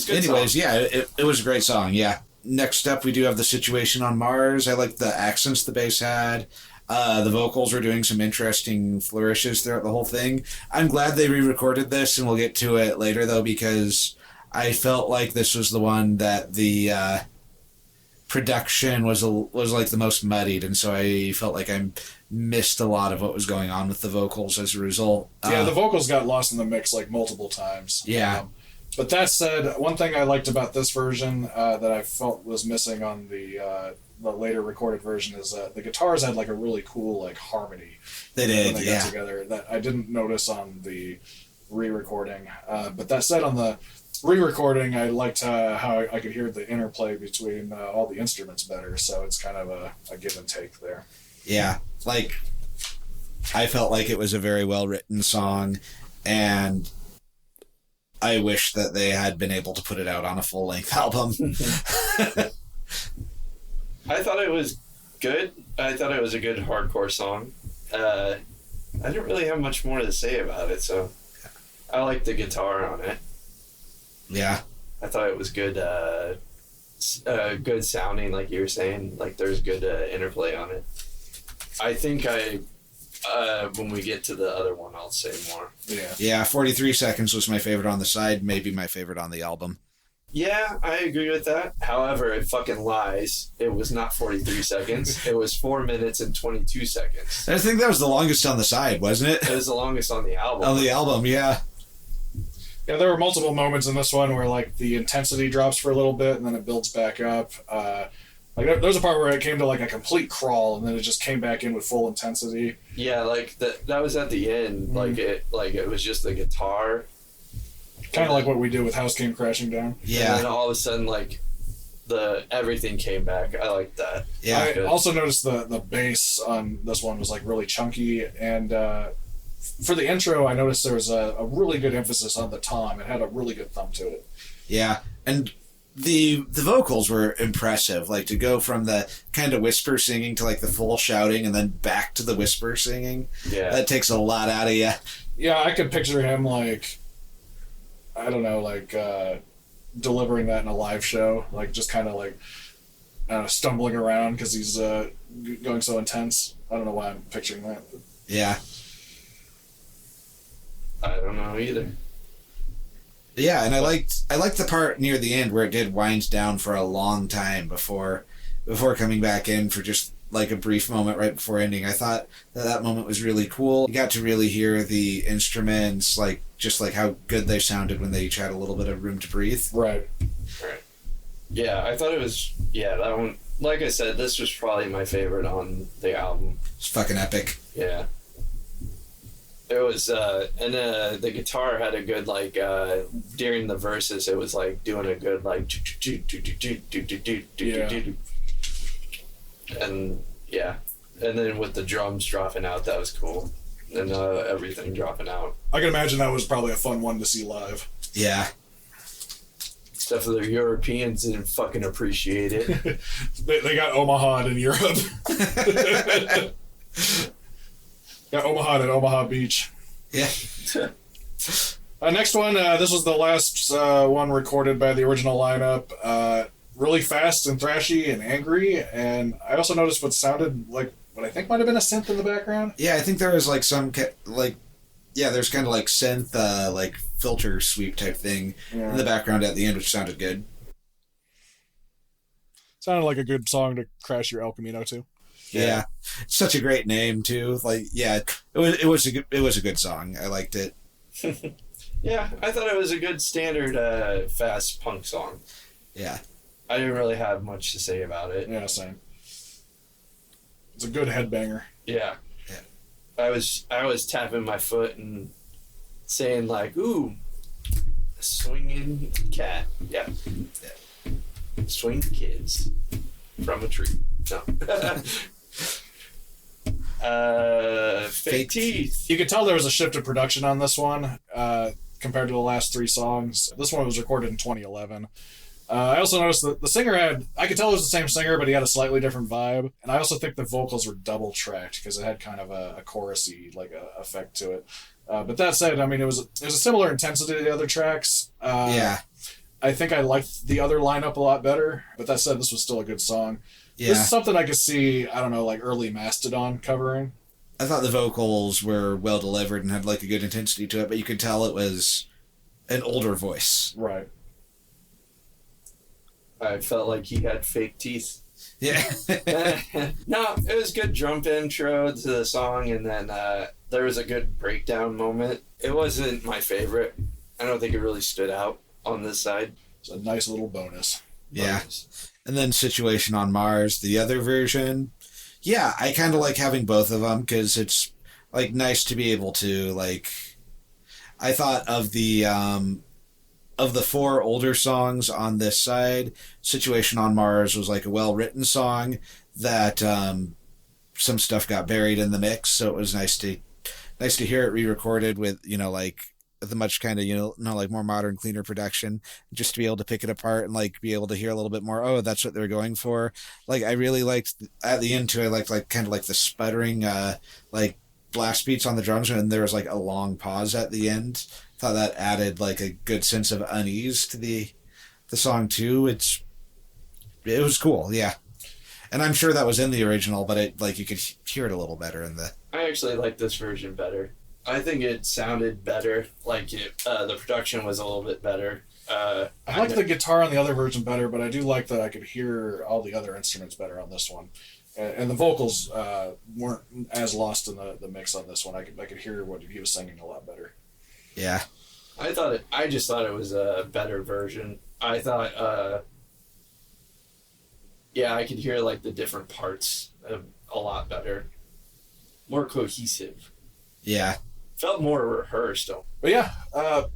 B: good song.
C: Yeah, it was a great song, yeah. Next up, we do have the situation on Mars. I like the accents the bass had. The vocals were doing some interesting flourishes throughout the whole thing. I'm glad they re-recorded this, and we'll get to it later, though, because I felt like this was the one that the production was like the most muddied, and so I felt like I missed a lot of what was going on with the vocals as a result.
A: Yeah, the vocals got lost in the mix like multiple times.
C: Yeah.
A: But that said, one thing I liked about this version that I felt was missing on the later recorded version is the guitars had like a really cool like harmony.
C: They did,
A: when they
C: yeah.
A: got together that I didn't notice on the re-recording. But that said, on the re-recording, I liked how I could hear the interplay between all the instruments better. So it's kind of a give and take there.
C: Yeah, like I felt like it was a very well written song, and I wish that they had been able to put it out on a full length album.
B: I thought it was good. I thought it was a good hardcore song. I didn't really have much more to say about it, so I liked the guitar on it.
C: Yeah.
B: I thought it was good, good sounding, like you were saying. Like there's good interplay on it. I think when we get to the other one, I'll say more.
A: Yeah.
C: Yeah, 43 Seconds was my favorite on the side, maybe my favorite on the album.
B: Yeah, I agree with that. However, it fucking lies. It was not 43 seconds. It was 4 minutes and 22 seconds.
C: I think that was the longest on the side, wasn't it?
B: It was the longest on the album.
C: On the album, yeah.
A: Yeah, there were multiple moments in this one where like the intensity drops for a little bit and then it builds back up. Like there's a part where it came to like a complete crawl and then it just came back in with full intensity.
B: Yeah, like that was at the end.
A: Mm-hmm.
B: Like it was just the guitar.
A: Kind of like what we did with House Came Crashing Down.
C: Yeah.
B: And then all of a sudden, like everything came back. I like that.
C: Yeah.
A: I also noticed the bass on this one was like really chunky, and for the intro, I noticed there was a really good emphasis on the tom. It had a really good thump to it.
C: Yeah, and the vocals were impressive. Like to go from the kind of whisper singing to like the full shouting, and then back to the whisper singing.
B: Yeah,
C: that takes a lot out of you.
A: Yeah, I could picture him like, I don't know, like delivering that in a live show, like just kind of like stumbling around because he's going so intense. I don't know why I'm picturing that.
C: Yeah.
B: I don't know either.
C: Yeah, and I liked the part near the end where it did wind down for a long time before coming back in for just like a brief moment right before ending. I thought that moment was really cool. You got to really hear the instruments, like just like how good they sounded when they each had a little bit of room to breathe.
A: Right.
B: Yeah, I thought it was, that one, like I said, this was probably my favorite on the album.
C: It's fucking epic.
B: Yeah. It was, and the guitar had a good, like, during the verses, it was, like, doing a good, like, and, yeah. And then with the drums dropping out, that was cool. And everything dropping out.
A: I can imagine that was probably a fun one to see live.
C: Yeah.
B: Except for the Europeans didn't fucking appreciate it.
A: they got Omaha in Europe. Got Omaha at Omaha Beach.
C: Yeah.
A: Next one, this was the last one recorded by the original lineup. Really fast and thrashy and angry, and I also noticed what sounded like what I think might have been a synth in the background.
C: Yeah, I think there was like some there's kind of like synth like filter sweep type thing in the background at the end, which sounded good.
A: Sounded like a good song to crash your El Camino to.
C: Yeah. Such a great name too. Like, yeah, it was a good song. I liked it.
B: Yeah, I thought it was a good standard fast punk song.
C: Yeah.
B: I didn't really have much to say about it.
A: Yeah, same. It's a good headbanger.
B: Yeah.
C: Yeah.
B: I was tapping my foot and saying like, "Ooh, a swinging cat." Yeah. Swing kids from a tree. No. Fake teeth.
A: You could tell there was a shift of production on this one compared to the last three songs. This one was recorded in 2011. I also noticed that the singer I could tell it was the same singer, but he had a slightly different vibe. And I also think the vocals were double tracked because it had kind of a chorusy like effect to it. But that said, I mean, it was a similar intensity to the other tracks.
C: Yeah.
A: I think I liked the other lineup a lot better. But that said, this was still a good song.
C: Yeah.
A: This is something I could see, I don't know, like early Mastodon covering.
C: I thought the vocals were well delivered and had like a good intensity to it, but you could tell it was an older voice.
A: Right.
B: I felt like he had fake teeth.
C: Yeah.
B: No, it was a good drum intro to the song, and then there was a good breakdown moment. It wasn't my favorite. I don't think it really stood out on this side.
A: It's a nice little bonus.
C: Yeah. And then Situation on Mars, the other version. Yeah, I kind of like having both of them because it's like nice to be able to like. I thought of the 4 older songs on this side, Situation on Mars was like a well-written song that some stuff got buried in the mix, so it was nice to hear it re-recorded with, like with a much kind of, like more modern, cleaner production, just to be able to pick it apart and like be able to hear a little bit more, oh, that's what they're going for. Like I really liked at the end too, I liked like kind of like the sputtering like blast beats on the drums, and there was like a long pause at the end. Thought that added like a good sense of unease to the song too. It was cool, yeah. And I'm sure that was in the original, but it like you could hear it a little better in the.
B: I actually like this version better. I think it sounded better. Like the production was a little bit better.
A: I like the guitar on the other version better, but I do like that I could hear all the other instruments better on this one. And the vocals weren't as lost in the mix on this one. I could hear what he was singing a lot better.
C: Yeah.
B: I just thought it was a better version. I thought, I could hear like the different parts a lot better. More cohesive.
C: Yeah.
B: Felt more rehearsed.
A: But yeah,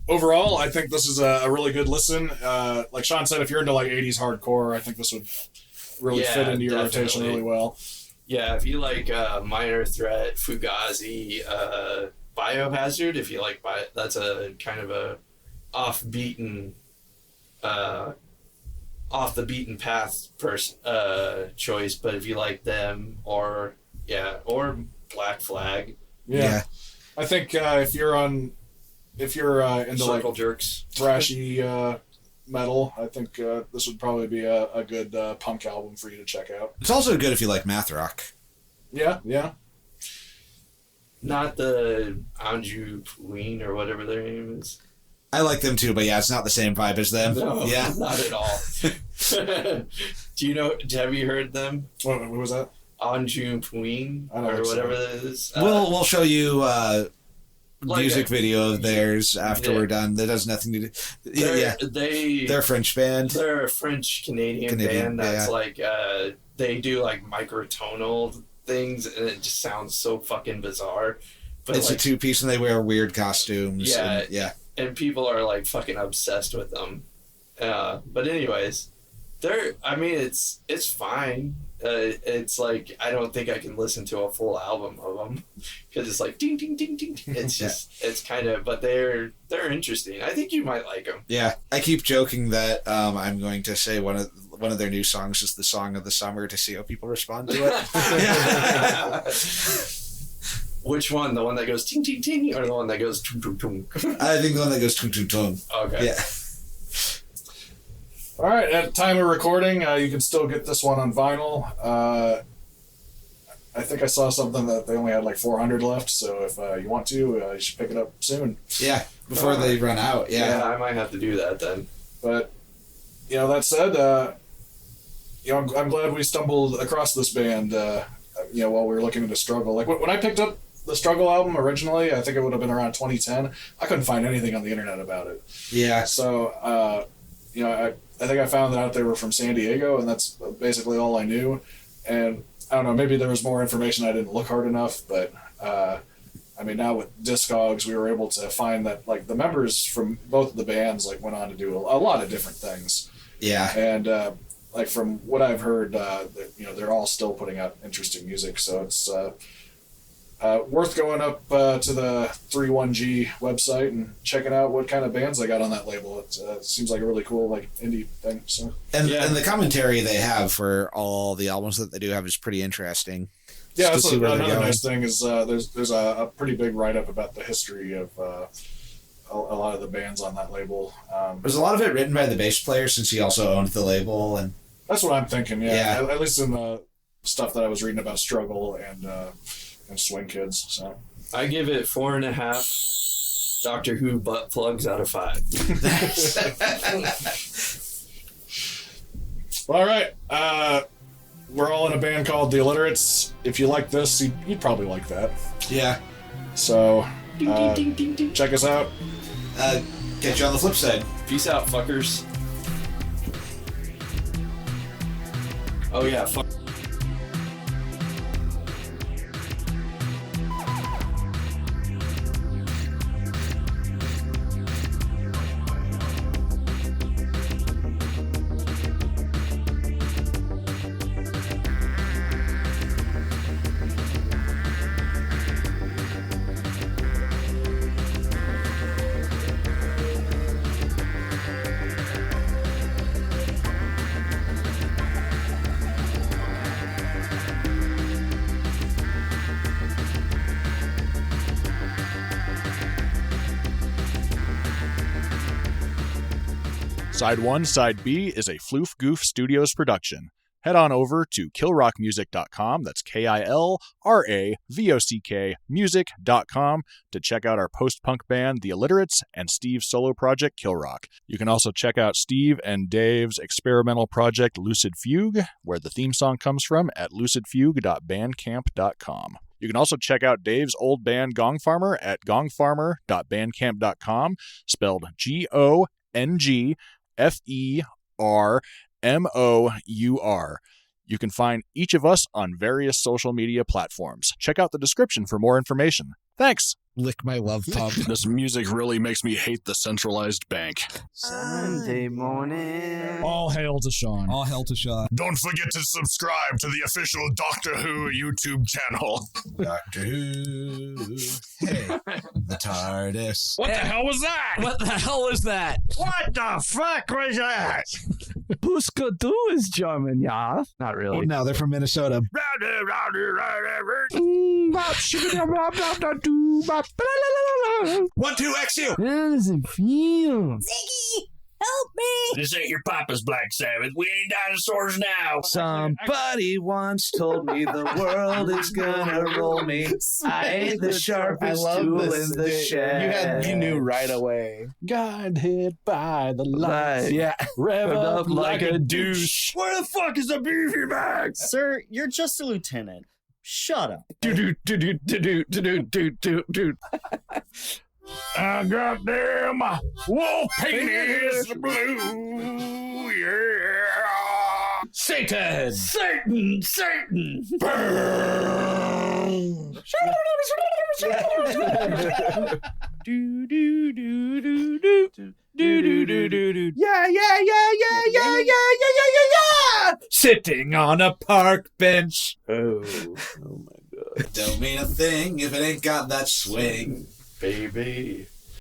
A: overall, I think this is a really good listen. Like Sean said, if you're into like 80s hardcore, I think this would really fit into your rotation really well.
B: Yeah, if you like Minor Threat, Fugazi, Biohazard, if you like that's a kind of a off the beaten path choice, but if you like them or Black Flag.
A: Yeah. I think if you're into
B: Circle
A: like
B: Jerks,
A: thrashy metal, I think this would probably be a good punk album for you to check out.
C: It's also good if you like math rock.
A: Yeah.
B: not the Anju Queen or whatever their name is.
C: I like them too, but yeah, it's not the same vibe as them.
B: No,
C: yeah,
B: not at all. Do you know? Have you heard them?
A: What was that?
B: Anju Queen or whatever that is.
C: We'll show you music
B: a
C: video of theirs after we're done. That has nothing to do. They're a French band.
B: They're a French Canadian band that's like they do like microtonal things, and it just sounds so fucking bizarre. But
C: it's like, a two-piece, and they wear weird costumes.
B: And people are like fucking obsessed with them. But anyways, it's fine. It's like I don't think I can listen to a full album of them because it's like ding ding ding ding. It's just it's kind of, but they're interesting. I think you might like them. Yeah,
C: I keep joking that I'm going to say one of their new songs is the song of the summer to see how people respond to it.
B: Which one? The one that goes ting ting ting, or the one that goes tung tung tung?
C: I think the one that goes tung tung tung.
B: Okay.
C: Yeah.
A: All right. At time of recording, you can still get this one on vinyl. I think I saw something that they only had like 400 left. So if you want to, you should pick it up soon.
C: Yeah, before they run out. Yeah,
B: I might have to do that then.
A: But that said, I'm glad we stumbled across this band. While we were looking into Struggle, like when I picked up the Struggle album originally, I think it would have been around 2010. I couldn't find anything on the internet about it.
C: Yeah.
A: So, I think I found out they were from San Diego, and that's basically all I knew. And I don't know, maybe there was more information I didn't look hard enough, but now with Discogs, we were able to find that like the members from both of the bands like went on to do a lot of different things. Yeah. And like from what I've heard, they're all still putting out interesting music, so it's worth going up to the 31G website and checking out what kind of bands they got on that label. It seems like a really cool like indie thing. So
C: and the commentary they have for all the albums that they do have is pretty interesting.
A: Yeah, that's another nice thing is there's a pretty big write up about the history of a lot of the bands on that label.
C: There's a lot of it written by the bass player since he also owned the label, and
A: that's what I'm thinking. Yeah. At least in the stuff that I was reading about Struggle and Swing Kids. So
B: I give it 4.5 Doctor Who butt plugs out of 5.
A: All right. We're all in a band called The Illiterates. If you like this, you'd probably like that.
C: Yeah.
A: So check us out.
C: Catch you on the flip side.
B: Peace out, fuckers. Oh yeah, fuck.
A: Side 1, Side B is a Floof Goof Studios production. Head on over to killrockmusic.com, that's KILRAVOCK music.com, to check out our post-punk band, The Illiterates, and Steve's solo project, Killrock. You can also check out Steve and Dave's experimental project, Lucid Fugue, where the theme song comes from, at lucidfugue.bandcamp.com. You can also check out Dave's old band, Gong Farmer, at gongfarmer.bandcamp.com, spelled GONGFERMOUR. You can find each of us on various social media platforms. Check out the description for more information. Thanks!
D: Lick my love pump.
A: This music really makes me hate the centralized bank.
B: Sunday morning.
D: All hail to Sean.
E: All hell to Sean.
A: Don't forget to subscribe to the official Doctor Who YouTube channel.
E: Doctor Who. Hey, the TARDIS.
D: What the hell was that?
F: What the hell was that?
D: What the fuck was that?
F: Puskadu is German, yeah. Not
E: Oh,
F: really.
E: no, they're from Minnesota.
C: One, two, XU.
F: How does it feel?
D: This ain't your papa's Black Sabbath. We ain't dinosaurs now.
B: Somebody once told me the world is gonna roll me. I ain't the sharpest tool in the shed.
F: You knew right away.
D: God hit by the lights.
B: Yeah.
D: Rev
B: up
D: up like a douche. Where the fuck is the beefy bag?
G: Sir, you're just a lieutenant. Shut up.
D: Goddamn, wolf penis blue, yeah.
B: Satan!
D: Satan! Burn!
B: Yeah! Sitting on a park bench.
F: Oh my god.
C: Don't mean a thing if it ain't got that swing.
B: Baby.